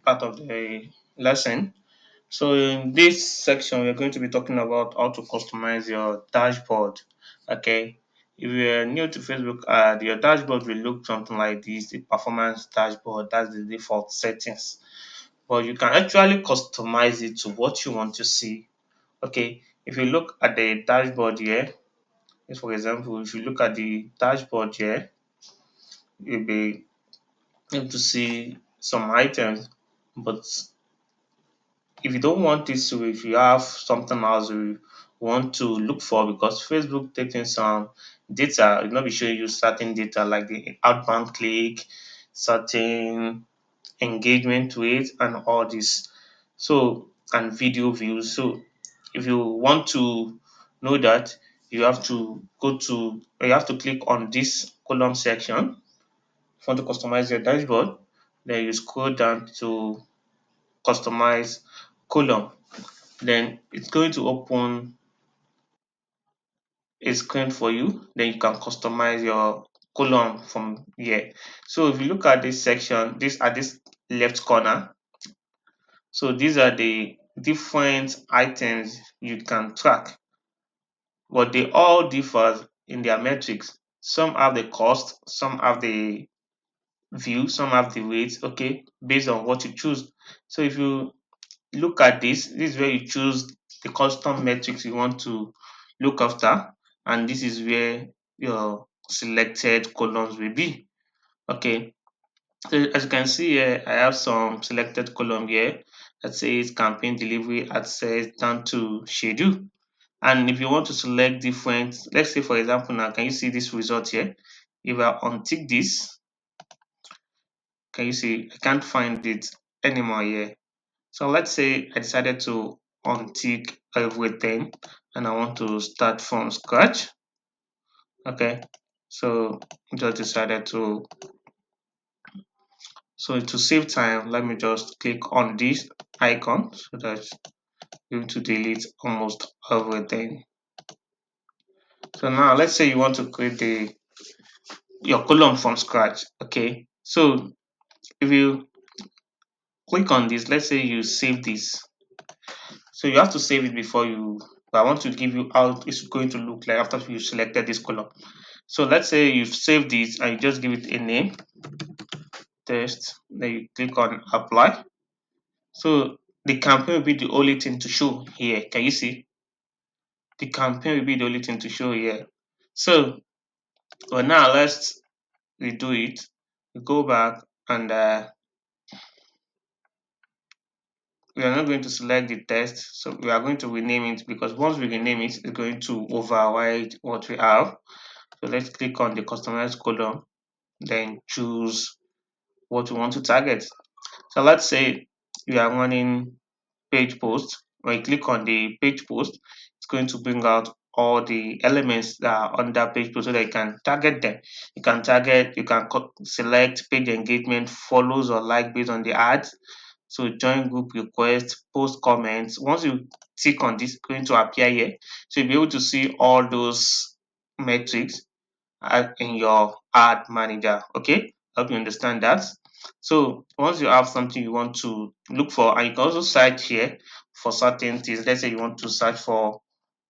part of the lesson. So in this section, we're going to be talking about how to customize your dashboard. Okay. If you're new to Facebook your dashboard will look something like this, the performance dashboard, that's the default settings. But you can actually customize it to what you want to see. Okay. If you look at the dashboard here, just for example, if you look at the dashboard here, you'll be able to see some items. But if you don't want this to, if you have something else you want to look for, because Facebook taking some data, it will not be showing you certain data like the outbound click, certain engagement rate, and all this. So, and video views. So, if you want to know that, you have to you have to click on this column section. If you want to customize your dashboard, then you scroll down to customize column. Then it's going to open a screen for you. Then you can customize your column from here. So if you look at this section, this at this left corner, so these are the different items you can track, but they all differ in their metrics. Some have the cost, some have the view, some have the weight, okay, based on what you choose. So if you look at this is where you choose the custom metrics you want to look after, and this is where your selected columns will be. Okay, so as you can see here, I have some selected column here that says campaign delivery access down to schedule. And if you want to select different, let's say for example, now can you see this result here? If I untick this, can you see I can't find it anymore here? So let's say I decided to untick everything and I want to start from scratch. Okay, so just decided to, so to save time, let me just click on this icon so that you to delete almost everything. So now let's say you want to create the your column from scratch. Okay, so if you click on this, let's say you save this. So you have to save it before you, but I want to give you how it's going to look like after you selected this column. So let's say you've saved this and you just give it a name, test, then you click on apply. So the campaign will be the only thing to show here. Can you see? The campaign will be the only thing to show here. So well, now let's redo it. We go back and we are not going to select the test. So we are going to rename it, because once we rename it, it's going to override what we have. So let's click on the customized column, then choose what we want to target. So let's say we are running page post. When you click on the page post, it's going to bring out all the elements that are on that page post so that you can target them. You can target, you can select page engagement, follows or like based on the ads. So join group request, post comments. Once you tick on this, it's going to appear here. So you'll be able to see all those metrics in your ad manager. Okay, hope you understand that. So once you have something you want to look for, and you can also search here for certain things. Let's say you want to search for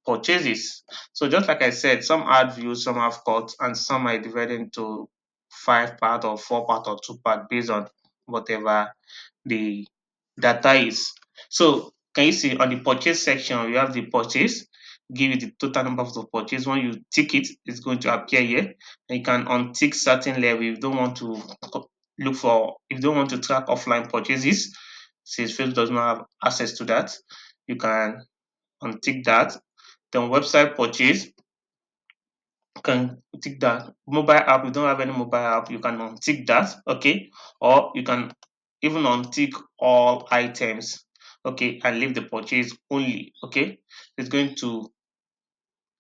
purchases. So just like I said, some ad views, some have cuts, and some are divided into 5 part or 4 part or 2 part based on whatever the data is. So can you see on the purchase section, we have the purchase, give you the total number of the purchase. When you tick it, it's going to appear here. And you can untick certain level if you don't want to look for, if you don't want to track offline purchases, since Facebook does not have access to that. You can untick that. Then website purchase, you can tick that. Mobile app, you don't have any mobile app, you can untick that, okay? Or you can even untick all items, okay, and leave the purchase only, okay? It's going to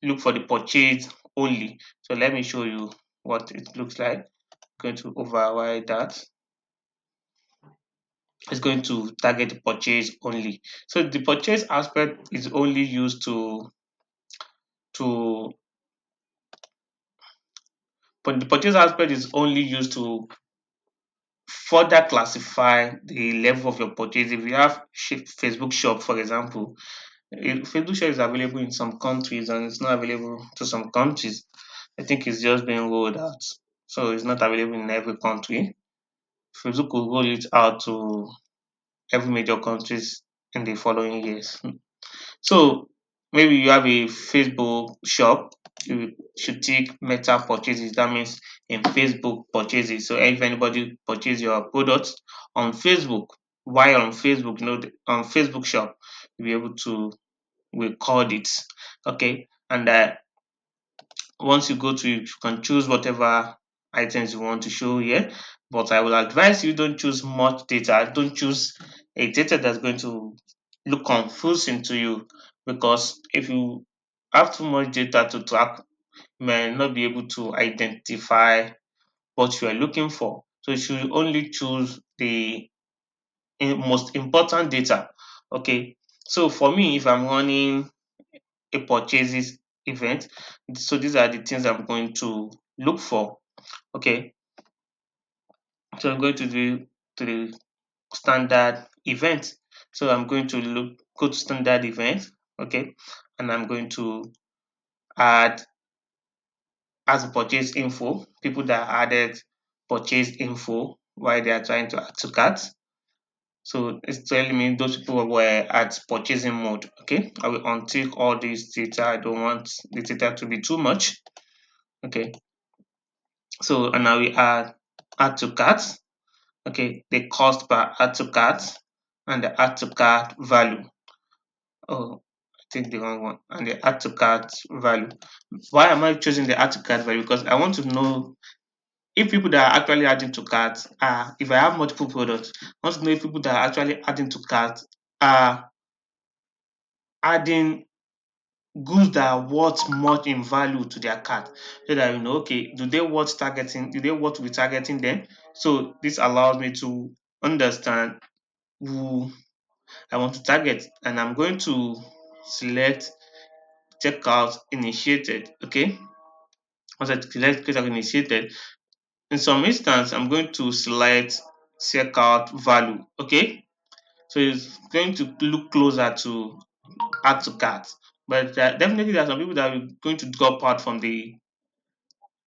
look for the purchase only. So let me show you what it looks like. Going to override that. It's going to target the purchase only. So the purchase aspect is only used to but the purchase aspect is only used to further classify the level of your purchase. If you have Facebook shop, for example, Facebook shop is available in some countries and it's not available to some countries. I think it's just being rolled out. So it's not available in every country. Facebook will roll it out to every major countries in the following years. So maybe you have a Facebook shop, you should tick meta purchases. That means in Facebook purchases. So if anybody purchase your products on Facebook, while on Facebook, on Facebook shop, you'll be able to record it. Okay. And once you go to it, you can choose whatever items you want to show here. But I will advise you don't choose much data. Don't choose a data that's going to look confusing to you, because if you have too much data to track, you may not be able to identify what you are looking for. So you should only choose the most important data. Okay. So for me, if I'm running a purchases event, so these are the things I'm going to look for. Okay. So I'm going to the standard event. So I'm going to go to standard event. Okay. And I'm going to add as purchase info, people that added purchase info while they are trying to add to carts. So it's telling me those people were at purchasing mode. Okay, I will untick all this data. I don't want the data to be too much. Okay, so and now we add to cart. Okay, the cost per add to cart and the add to cart value. Oh, I think the wrong one. And the add to cart value. Why am I choosing the add to cart value? Because I want to know if people that are actually adding to cart are, if I have multiple products, I want to know if people that are actually adding to cart are adding goods that are worth much in value to their cart, so that you know, okay, do they worth targeting, do they worth retargeting them? So this allows me to understand who I want to target, and I'm going to select checkout initiated. Okay, once I select checkout initiated, in some instance I'm going to select checkout value. Okay, so it's going to look closer to add to cart, but definitely there are some people that are going to drop out from the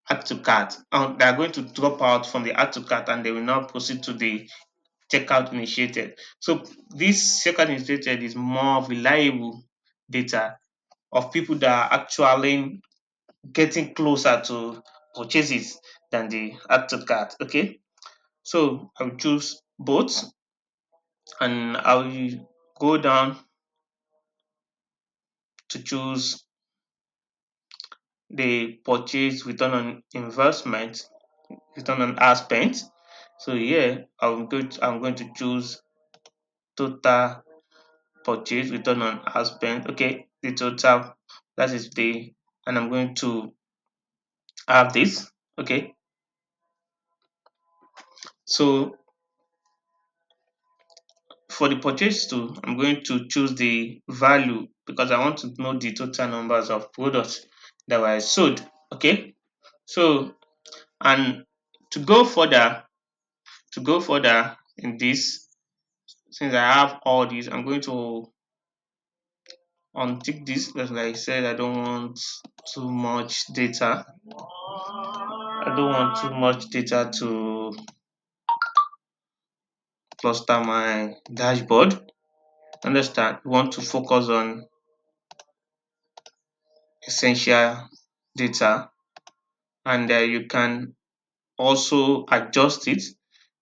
add to cart. They are going to drop out from the add to cart and they will now proceed to the checkout initiated. So this checkout initiated is more reliable data of people that are actually getting closer to purchases than the add to cart. Okay, so I will choose both and I will go down to choose the purchase return on investment, return on ad spent. So here I'm going to choose total purchase return on ad spent. Okay, the total, that is the, and I'm going to have this. Okay, so for the purchase to, I'm going to choose the value because I want to know the total numbers of products that were sold. Okay, so and to go further, in this, since I have all these, I'm going to untick this because, like I said, I don't want too much data. I don't want too much data to cluster my dashboard. Understand? We want to focus on essential data, and you can also adjust it.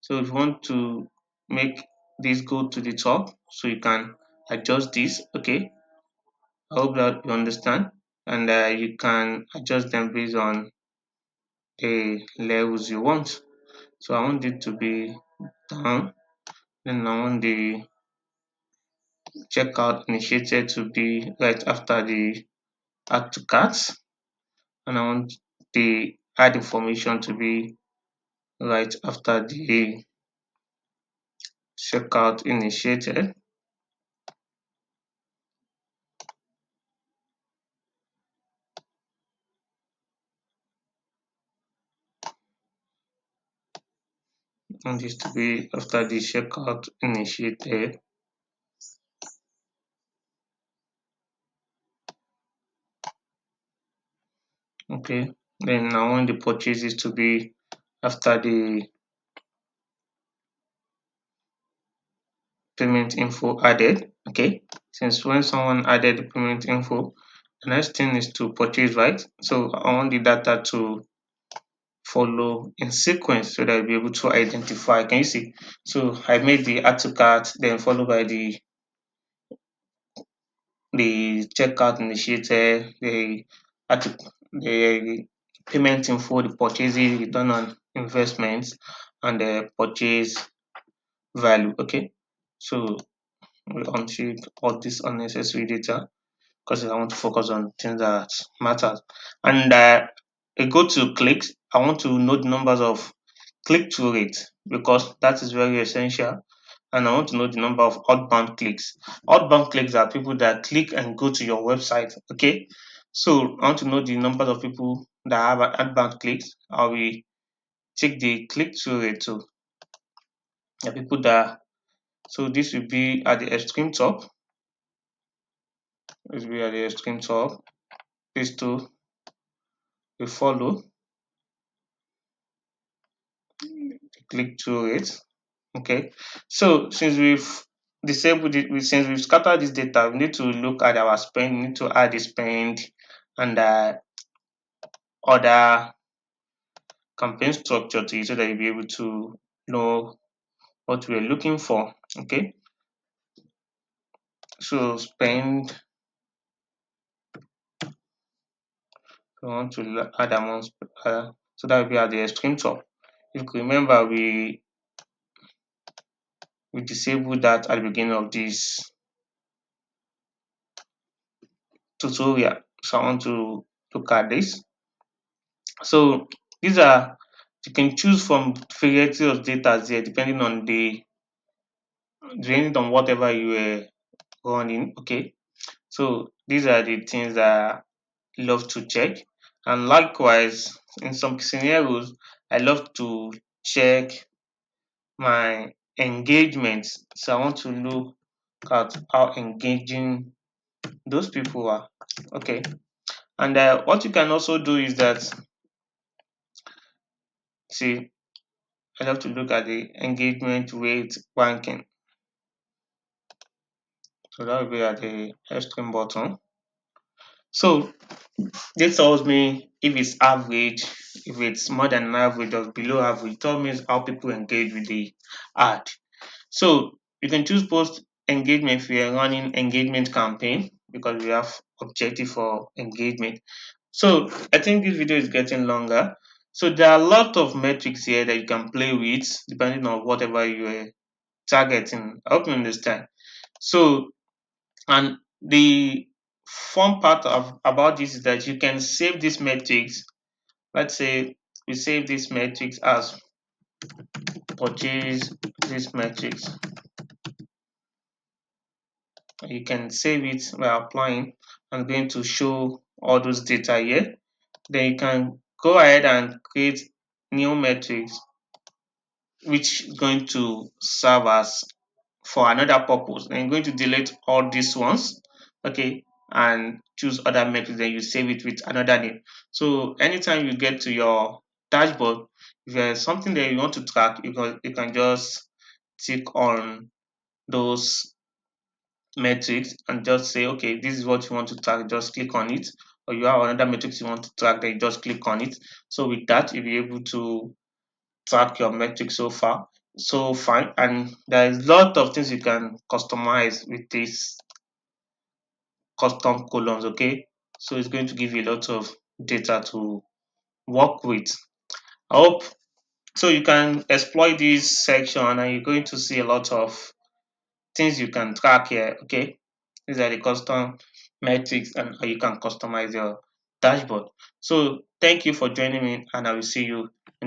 So if you want to make this go to the top, so you can adjust this. Okay, I hope that you understand, and you can adjust them based on the levels you want. So I want it to be down, then I want the checkout initiated to be right after the add to carts, and I want the add information to be right after the checkout initiated. And this to be after the checkout initiated. Okay. Then I want the purchases to be after the payment info added. Okay. Since when someone added the payment info, the next thing is to purchase, right? So I want the data to follow in sequence so that I'll be able to identify. Can you see? So I made the add to cart, then followed by the checkout initiated, the payment info, the purchasing, return on investments, and the purchase value. Okay, so we uncheck all this unnecessary data because I want to focus on things that matter. And I go to clicks. I want to know the numbers of click through rate because that is very essential. And I want to know the number of outbound clicks. Outbound clicks are people that click and go to your website. Okay. So I want to know the number of people that have outbound clicks. I will check the click through rate too. The people that, so this will be at the extreme top. This will be at the extreme top. Page two will follow click through rate. Okay. So since we've disabled it, since we've scattered this data, we need to look at our spend, we need to add the spend and other campaign structure to it so that you'll be able to know what we're looking for. Okay. So spend, we want to add amounts, so that will be at the extreme top. If you remember, we disabled that at the beginning of this tutorial. So I want to look at this. So these are, you can choose from variety of data here depending on whatever you were running. Okay. So these are the things that I love to check. And likewise, in some scenarios, I love to check my engagement. So I want to look at how engaging those people are. Okay. And what you can also do is that, see, I love to look at the engagement rate ranking. So that will be at the extreme bottom. So this tells me if it's average, if it's more than average or below average, it tells me how people engage with the ad. So you can choose post engagement if you're running engagement campaign because we have objective for engagement. So I think this video is getting longer. So there are a lot of metrics here that you can play with depending on whatever you're targeting. I hope you understand. So, and the fun part of about this is that you can save these metrics. Let's say we save these metrics as purchase these metrics. You can save it by applying. I'm going to show all those data here. Then you can go ahead and create new metrics which is going to serve as for another purpose. Then you're going to delete all these ones, okay, and choose other metrics. Then you save it with another name. So anytime you get to your dashboard, if there's something that you want to track, you can just tick on those metrics and just say, okay, this is what you want to track. Just click on it. Or you have another metrics you want to track, then you just click on it. So with that, you'll be able to track your metrics so far. So fine, and there is a lot of things you can customize with these custom columns. Okay, so it's going to give you a lot of data to work with. I hope so. You can exploit this section, and you're going to see a lot of things you can track here. Okay, these are the custom metrics, and how you can customize your dashboard. So thank you for joining me, and I will see you